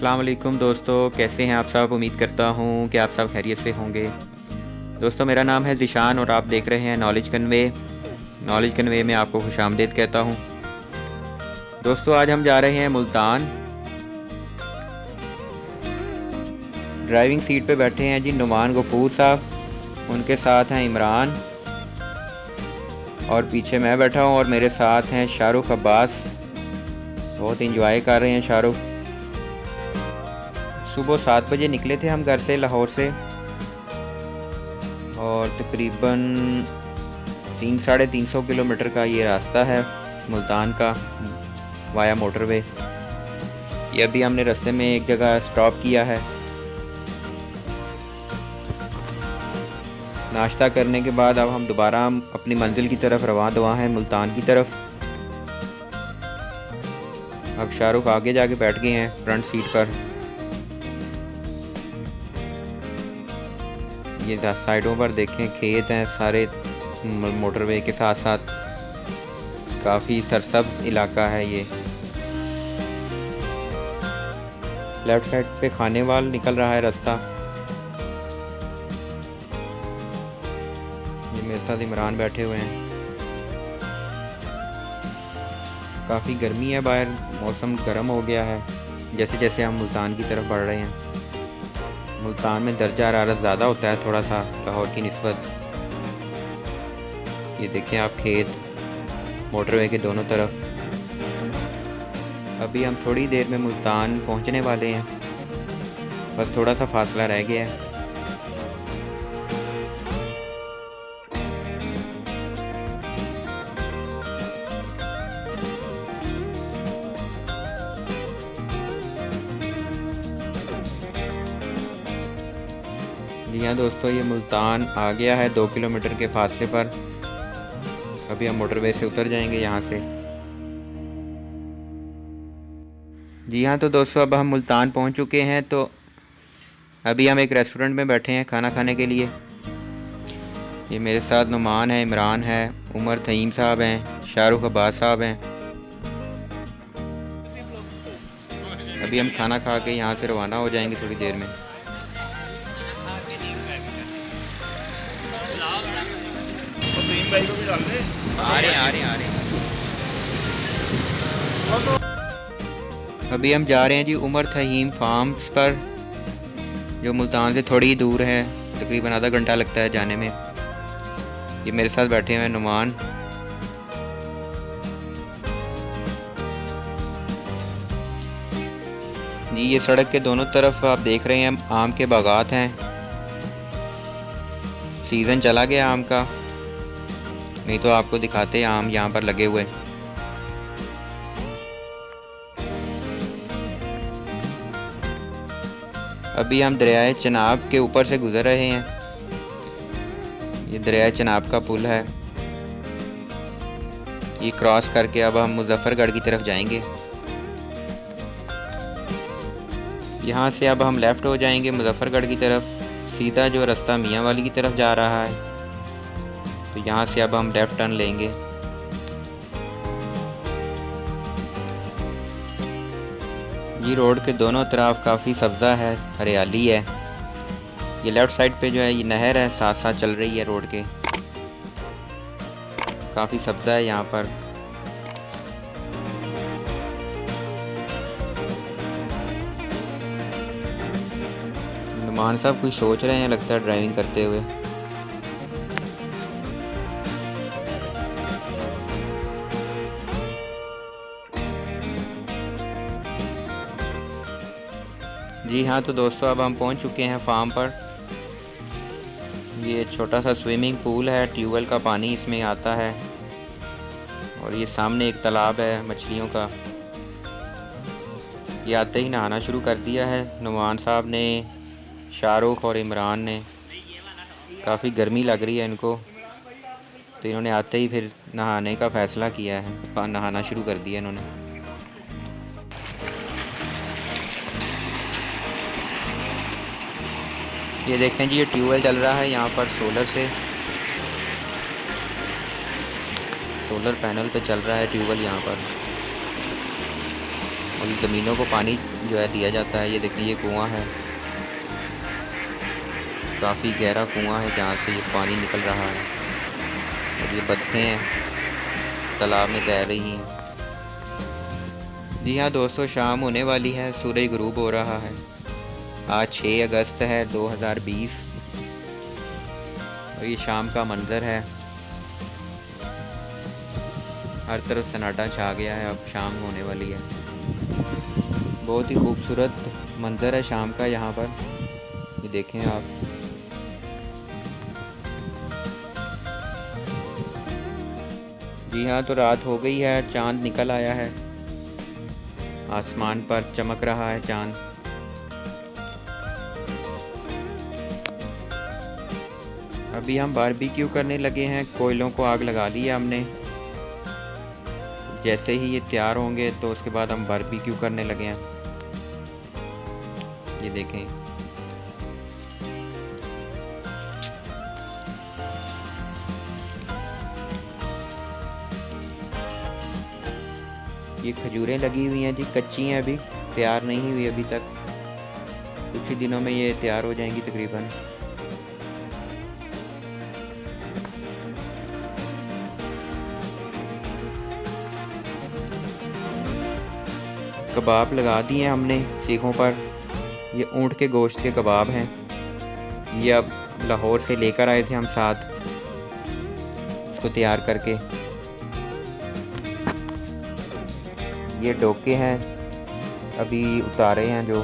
अस्सलाम वालेकुम दोस्तों, कैसे हैं आप सब। उम्मीद करता हूँ कि आप सब खैरियत से होंगे। दोस्तों, मेरा नाम है ज़िशान और आप देख रहे हैं नॉलेज कन्वे। नॉलेज कन्वे में आपको खुशामदीद कहता हूँ। दोस्तों, आज हम जा रहे हैं मुल्तान। ड्राइविंग सीट पे बैठे हैं जी नुमान गफूर साहब, उनके साथ हैं इमरान और पीछे मैं बैठा हूँ और मेरे साथ हैं शाहरुख अब्बास। बहुत इंजॉय कर रहे हैं शाहरुख। सुबह 7 बजे निकले थे हम घर से, लाहौर से, और तकरीबन 300-350 किलोमीटर का ये रास्ता है मुल्तान का वाया मोटरवे। ये अभी हमने रास्ते में एक जगह स्टॉप किया है। नाश्ता करने के बाद अब हम दोबारा अपनी मंजिल की तरफ रवाना दवा हैं, मुल्तान की तरफ। अब शाहरुख आगे जाके बैठ गए हैं फ्रंट सीट पर। ये साइडों पर देखें खेत हैं सारे, मोटरवे के साथ साथ काफ़ी सरसब्ज इलाका है ये। लेफ्ट साइड पे खानेवाल निकल रहा है रास्ता। ये मेरे साथ इमरान बैठे हुए हैं। काफ़ी गर्मी है बाहर, मौसम गर्म हो गया है जैसे जैसे हम मुल्तान की तरफ बढ़ रहे हैं। मुल्तान में दर्जा हरारत ज़्यादा होता है थोड़ा सा लाहौर की निस्बत। ये देखें आप खेत मोटरवे के दोनों तरफ। अभी हम थोड़ी देर में मुल्तान पहुंचने वाले हैं, बस थोड़ा सा फासला रह गया है। जी हाँ दोस्तों, ये मुल्तान आ गया है 2 किलोमीटर के फासले पर। अभी हम मोटरवे से उतर जाएंगे यहाँ से। जी हाँ तो दोस्तों, अब हम मुल्तान पहुँच चुके हैं। तो अभी हम एक रेस्टोरेंट में बैठे हैं खाना खाने के लिए। ये मेरे साथ नुमान है, इमरान है, उमर थईम साहब हैं, शाहरुख अब्बास साहब हैं। अभी हम खाना खा के यहाँ से रवाना हो जाएंगे थोड़ी देर में। आ रहे हैं। अभी हम जा रहे हैं जी उमर थहीम फार्म्स पर, जो मुल्तान से थोड़ी ही दूर है, तकरीबन आधा घंटा लगता है जाने में। ये मेरे साथ बैठे हुए हैं नुमान। जी ये सड़क के दोनों तरफ आप देख रहे हैं आम के बागात हैं। सीज़न चला गया आम का, नहीं तो आपको दिखाते हैं आम यहाँ पर लगे हुए। अभी हम दरियाए चनाब के ऊपर से गुजर रहे हैं। ये दरियाए चनाब का पुल है। ये क्रॉस करके अब हम मुजफ्फरगढ़ की तरफ जाएंगे। यहाँ से अब हम लेफ़्ट हो जाएंगे मुजफ्फरगढ़ की तरफ, सीधा जो रास्ता मियाँ वाली की तरफ जा रहा है। तो यहाँ से अब हम लेफ़्ट टर्न लेंगे। ये रोड के दोनों तरफ काफ़ी सब्ज़ा है, हरियाली है। ये लेफ़्ट साइड पे जो है ये नहर है, साथ साथ चल रही है रोड के। काफ़ी सब्ज़ा है यहाँ पर। नुमान साहब कुछ सोच रहे हैं लगता है ड्राइविंग करते हुए। जी हाँ तो दोस्तों, अब हम पहुंच चुके हैं फार्म पर। ये छोटा सा स्विमिंग पूल है, ट्यूबवेल का पानी इसमें आता है, और ये सामने एक तालाब है मछलियों का। ये आते ही नहाना शुरू कर दिया है नुमान साहब ने, शाहरुख और इमरान ने। काफ़ी गर्मी लग रही है इनको, तो इन्होंने आते ही फिर नहाने का फ़ैसला किया है, नहाना शुरू कर दिया इन्होंने। ये देखें जी, ये ट्यूबवेल चल रहा है यहाँ पर सोलर से, सोलर पैनल पे चल रहा है ट्यूबवेल यहाँ पर। अभी ज़मीनों को पानी जो है दिया जाता है। ये देखिए ये कुआं है, काफ़ी गहरा कुआं है जहाँ से ये पानी निकल रहा है। और ये बतखें हैं तालाब में तैर रही हैं। जी हाँ दोस्तों, शाम होने वाली है, सूरज गुरूब हो रहा है। आज 6 अगस्त है 2020 और ये शाम का मंज़र है। हर तरफ सन्नाटा छा गया है, अब शाम होने वाली है। बहुत ही खूबसूरत मंज़र है शाम का यहाँ पर, ये देखें आप। जी हाँ, तो रात हो गई है, चांद निकल आया है, आसमान पर चमक रहा है चांद। अभी हम बारबेक्यू करने लगे हैं, कोयलों को आग लगा ली है हमने। जैसे ही ये तैयार होंगे तो उसके बाद हम बारबेक्यू करने लगे हैं। ये देखें, ये खजूरें लगी हुई हैं जी, कच्ची हैं, अभी तैयार नहीं हुई अभी तक। कुछ ही दिनों में ये तैयार हो जाएंगी तकरीबन। कबाब लगा दिए हमने सीखों पर। ये ऊँट के गोश्त के कबाब हैं। ये अब लाहौर से लेकर आए थे हम साथ, इसको तैयार करके। ये डोके हैं, अभी उतारे हैं जो,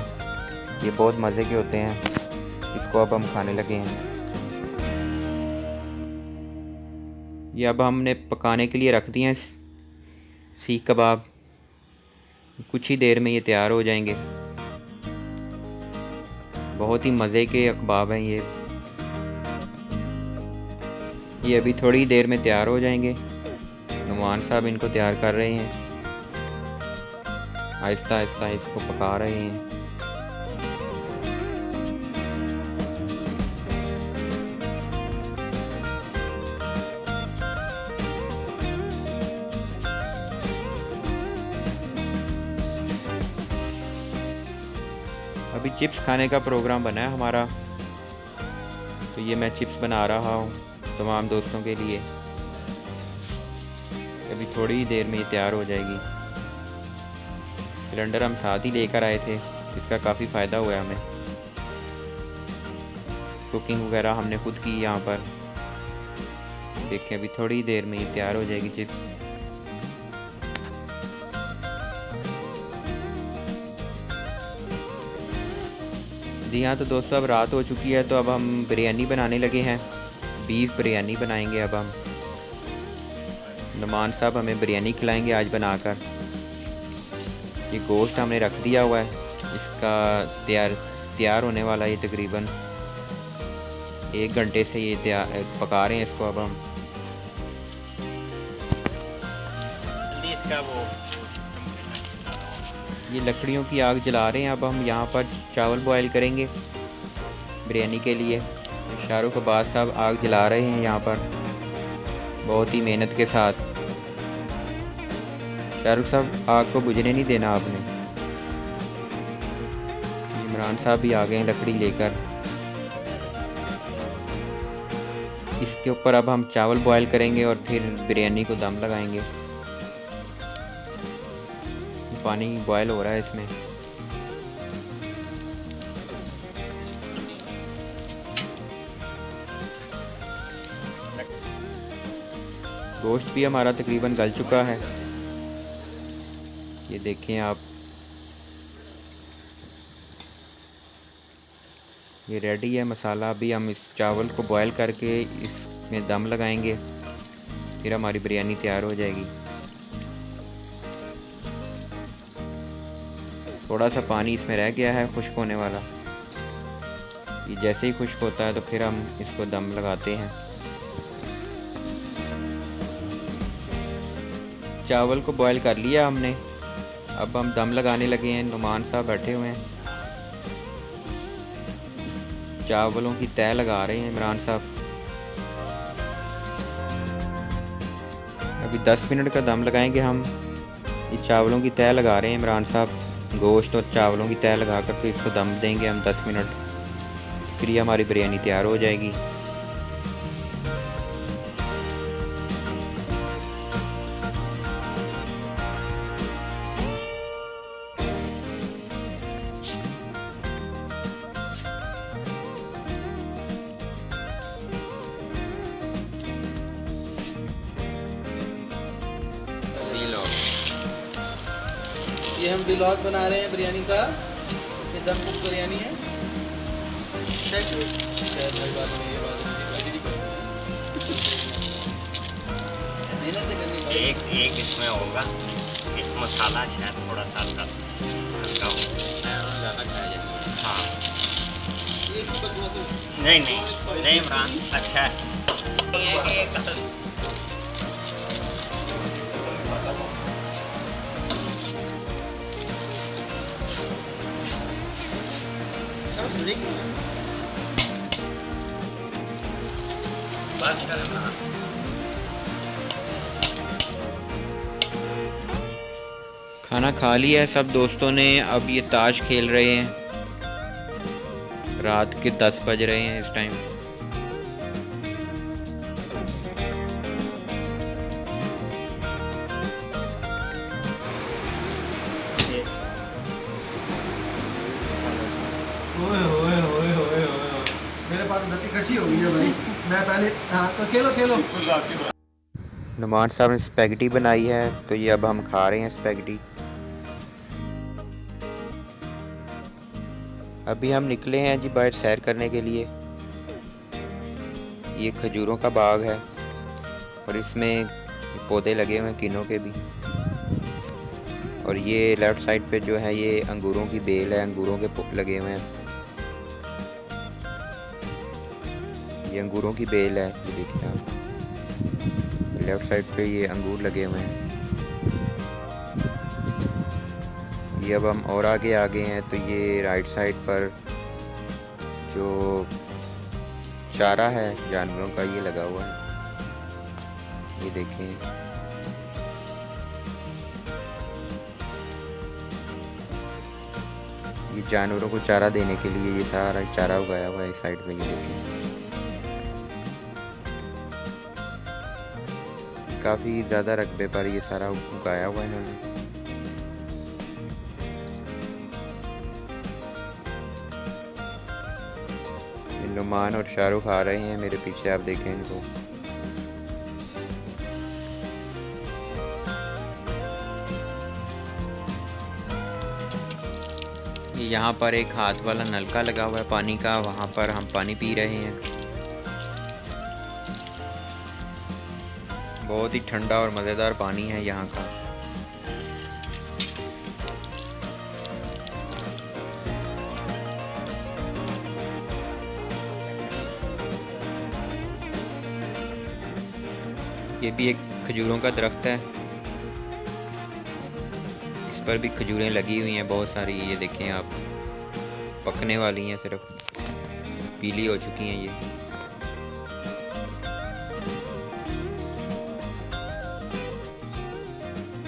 ये बहुत मज़े के होते हैं। इसको अब हम खाने लगे हैं। ये अब हमने पकाने के लिए रख दिए हैं सीख कबाब। कुछ ही देर में ये तैयार हो जाएंगे। बहुत ही मज़े के कबाब हैं ये अभी थोड़ी देर में तैयार हो जाएंगे। नुमान साहब इनको तैयार कर रहे हैं, आहिस्ता आहिस्ता इसको पका रहे हैं। अभी चिप्स खाने का प्रोग्राम बना है हमारा, तो ये मैं चिप्स बना रहा हूँ तमाम दोस्तों के लिए। अभी थोड़ी ही देर में ये तैयार हो जाएगी। सिलेंडर हम साथ ही लेकर आए थे, इसका काफ़ी फ़ायदा हुआ है हमें। कुकिंग वगैरह हमने खुद की यहाँ पर। देखें, अभी थोड़ी ही देर में ये तैयार हो जाएगी चिप्स। जी हाँ, तो दोस्तों अब रात हो चुकी है, तो अब हम बिरयानी बनाने लगे हैं। बीफ बिरयानी बनाएंगे अब हम। नुमान साहब हमें बिरयानी खिलाएंगे आज बनाकर। ये गोश्त हमने रख दिया हुआ है, इसका तैयार होने वाला है। ये तकरीबन 1 घंटे से ये पका रहे हैं इसको अब हम। ये लकड़ियों की आग जला रहे हैं अब हम। यहाँ पर चावल बॉयल करेंगे बिरयानी के लिए। शाहरुख अब्बास साहब आग जला रहे हैं यहाँ पर बहुत ही मेहनत के साथ। शाहरुख साहब, आग को बुझने नहीं देना आपने। इमरान साहब भी आ गए हैं लकड़ी लेकर। इसके ऊपर अब हम चावल बॉयल करेंगे और फिर बिरयानी को दम लगाएंगे। पानी बॉयल हो रहा है इसमें। गोश्त भी हमारा तकरीबन गल चुका है, ये देखें आप। ये रेडी है मसाला। अभी हम इस चावल को बॉयल करके इसमें दम लगाएंगे, फिर हमारी बिरयानी तैयार हो जाएगी। थोड़ा सा पानी इसमें रह गया है खुश्क होने वाला। ये जैसे ही खुश्क होता है तो फिर हम इसको दम लगाते हैं। चावल को बॉयल कर लिया हमने, अब हम दम लगाने लगे हैं। नुमान साहब बैठे हुए हैं, चावलों की तह लगा रहे हैं इमरान साहब। अभी 10 मिनट का दम लगाएंगे हम। ये चावलों की तह लगा रहे हैं इमरान साहब। गोश्त और चावलों की तह लगा कर फिर इसको दम देंगे हम 10 मिनट। फिर ये हमारी बिरयानी तैयार हो जाएगी। ये हम व्लॉग बना रहे हैं बिरयानी का। ये दम कुक बिरयानी है। शायद भाई बात नहीं, ये बात मेहनत करनी पड़ेगी। एक इसमें होगा, एक मसाला शायद थोड़ा सा हल्का हो, ज़्यादा खाया जाएगा। हाँ ये इसको थोड़ा सा नहीं इमरान, अच्छा है। बस कर इमरान। खाना खा लिया है सब दोस्तों ने। अब ये ताश खेल रहे हैं। रात के 10 बज रहे हैं इस टाइम। मेरे पास दत्ती कच्ची हो गई है भाई। मैं पहले हाँ खेलो। नुमान साहब ने स्पैगेटी बनाई है, तो ये अब हम खा रहे हैं स्पैगेटी। अभी हम निकले हैं जी बाहर सैर करने के लिए। ये खजूरों का बाग है और इसमें पौधे लगे हुए हैं किन्नों के भी। और ये लेफ़्ट साइड पे जो है ये अंगूरों की बेल है, अंगूरों के लगे हुए हैं। ये अंगूरों की बेल है, ये देखिए आप। लेफ़्ट साइड पे ये अंगूर लगे हुए हैं। ये अब हम और आगे आ गए हैं, तो ये राइट साइड पर जो चारा है जानवरों का ये लगा हुआ है, ये देखें। ये जानवरों को चारा देने के लिए ये सारा चारा उगाया हुआ है इस साइड पे, ये देखें। काफ़ी ज़्यादा रकबे पर ये सारा उगाया हुआ है इन्होंने। नुमान और शाहरुख आ रहे हैं मेरे पीछे, आप देखें इनको। यहाँ पर एक हाथ वाला नलका लगा हुआ है पानी का, वहाँ पर हम पानी पी रहे हैं। बहुत ही ठंडा और मज़ेदार पानी है यहाँ का। ये भी एक खजूरों का दरख्त है, इस पर भी खजूरें लगी हुई हैं बहुत सारी। ये देखें आप, पकने वाली हैं, सिर्फ पीली हो चुकी हैं ये।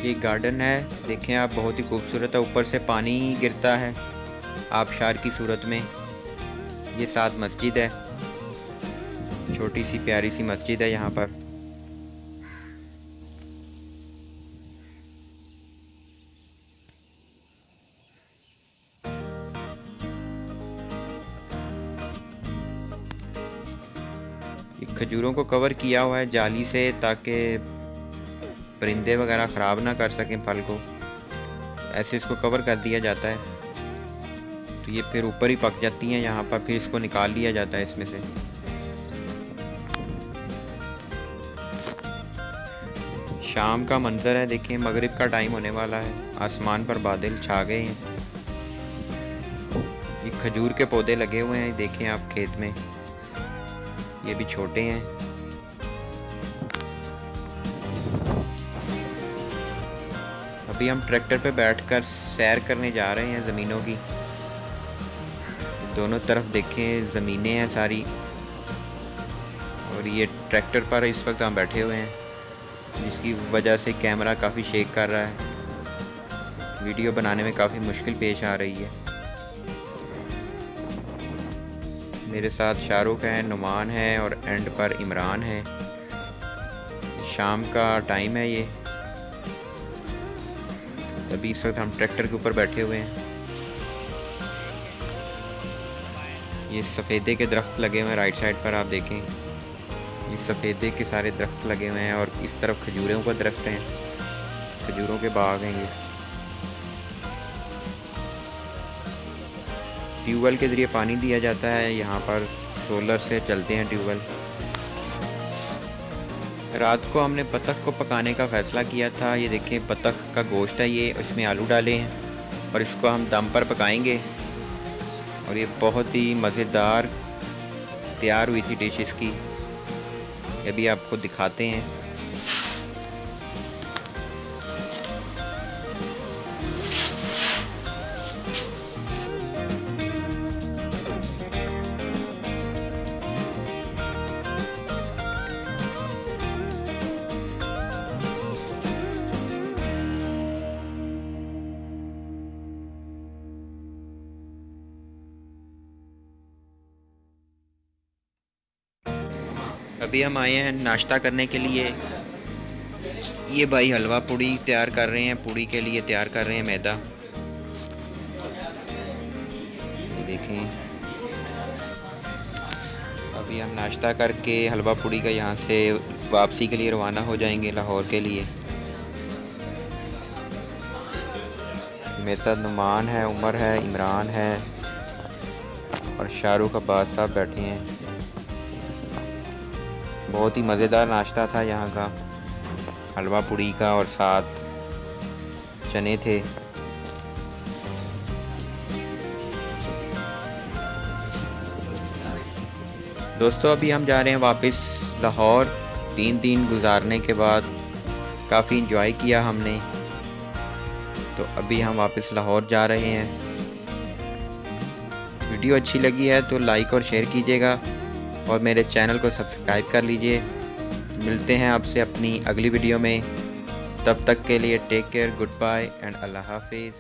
ये गार्डन है, देखें आप, बहुत ही खूबसूरत है। ऊपर से पानी गिरता है आबशार की सूरत में। ये साथ मस्जिद है, छोटी सी प्यारी सी मस्जिद है यहाँ पर। ये खजूरों को कवर किया हुआ है जाली से, ताकि परिंदे वगैरह ख़राब ना कर सकें फल को। ऐसे इसको कवर कर दिया जाता है, तो ये फिर ऊपर ही पक जाती हैं यहाँ पर। फिर इसको निकाल लिया जाता है इसमें से। शाम का मंजर है, देखिए मगरिब का टाइम होने वाला है। आसमान पर बादल छा गए हैं। ये खजूर के पौधे लगे हुए हैं, देखें आप खेत में। ये भी छोटे हैं। अभी हम ट्रैक्टर पे बैठकर सैर करने जा रहे हैं ज़मीनों की। दोनों तरफ देखें ज़मीनें हैं सारी, और ये ट्रैक्टर पर इस वक्त हम बैठे हुए हैं, जिसकी वजह से कैमरा काफ़ी शेक कर रहा है। वीडियो बनाने में काफ़ी मुश्किल पेश आ रही है। मेरे साथ शाहरुख है, नुमान है और एंड पर इमरान है। शाम का टाइम है ये। अभी इस वक्त हम ट्रैक्टर के ऊपर बैठे हुए हैं। ये सफ़ेदे के दरख्त लगे हुए हैं राइट साइड पर, आप देखें ये सफ़ेदे के सारे दरख्त लगे हुए हैं और इस तरफ खजूरों का दरख्त हैं, खजूरों के बाग हैं। ये ट्यूबवेल के ज़रिए पानी दिया जाता है, यहाँ पर सोलर से चलते हैं ट्यूबवेल। रात को हमने बतख को पकाने का फ़ैसला किया था। ये देखें बतख का गोश्त है ये, इसमें आलू डाले हैं और इसको हम दम पर पकाएंगे और ये बहुत ही मज़ेदार तैयार हुई थी डिश इसकी। ये भी आपको दिखाते हैं। अभी हम आए हैं नाश्ता करने के लिए। ये भाई हलवा पूड़ी तैयार कर रहे हैं, पूड़ी के लिए तैयार कर रहे हैं मैदा। ये देखें अभी हम नाश्ता करके हलवा पूड़ी का यहाँ से वापसी के लिए रवाना हो जाएंगे लाहौर के लिए। मेरे साथ नुमान है, उमर है, इमरान है और शाहरुख अब्बास साहब बैठे हैं। बहुत ही मज़ेदार नाश्ता था यहाँ का, हलवा पूड़ी का और साथ चने थे। दोस्तों अभी हम जा रहे हैं वापस लाहौर। 3 दिन गुजारने के बाद काफ़ी इंजॉय किया हमने, तो अभी हम वापस लाहौर जा रहे हैं। वीडियो अच्छी लगी है तो लाइक और शेयर कीजिएगा और मेरे चैनल को सब्सक्राइब कर लीजिए। मिलते हैं आपसे अपनी अगली वीडियो में, तब तक के लिए take care, good bye and अल्लाह हाफिज़।